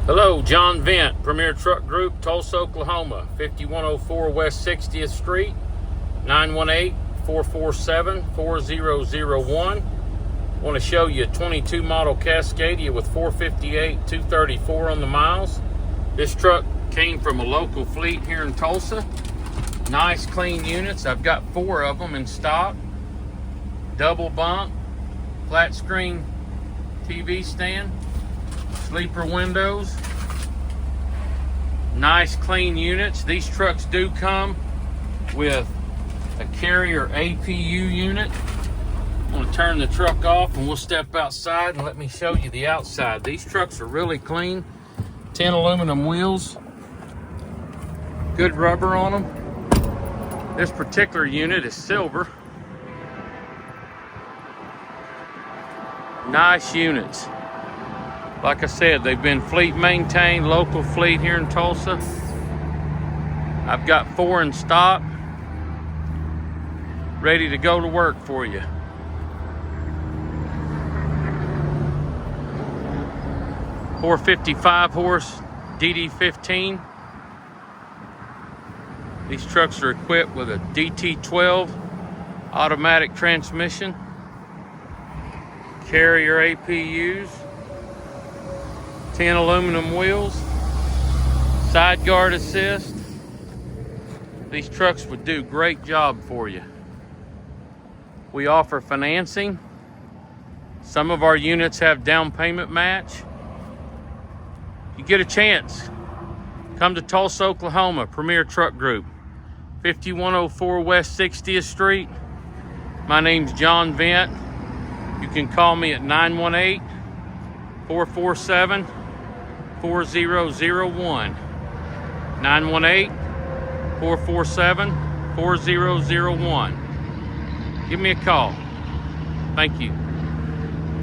Hello, John Vent, Premier Truck Group, Tulsa, Oklahoma, 5104 West 60th Street, 918-447-4001. Want to show you a 22 model Cascadia with 458, 234 on the miles. This truck came from a local fleet here in Tulsa. Nice clean units. I've got 4 of them in stock. Double bunk, flat screen TV stand, sleeper windows, nice clean units. These trucks do come with a carrier APU unit. I'm going to turn the truck off and we'll step outside and let me show you the outside. These trucks are really clean. 10 aluminum wheels, good rubber on them. This particular unit is silver. Nice units. Like I said, they've been fleet maintained, local fleet here in Tulsa. I've got 4 in stock, ready to go to work for you. .455 horse DD15. These trucks are equipped with a DT12 automatic transmission, carrier APUs, 10 aluminum wheels, side guard assist. These trucks would do a great job for you. We offer financing. Some of our units have down payment match. You get a chance, come to Tulsa, Oklahoma, Premier Truck Group, 5104 West 60th Street. My name's John Vent. You can call me at 918-447-4001. 918-447-4001. Give me a call. Thank you.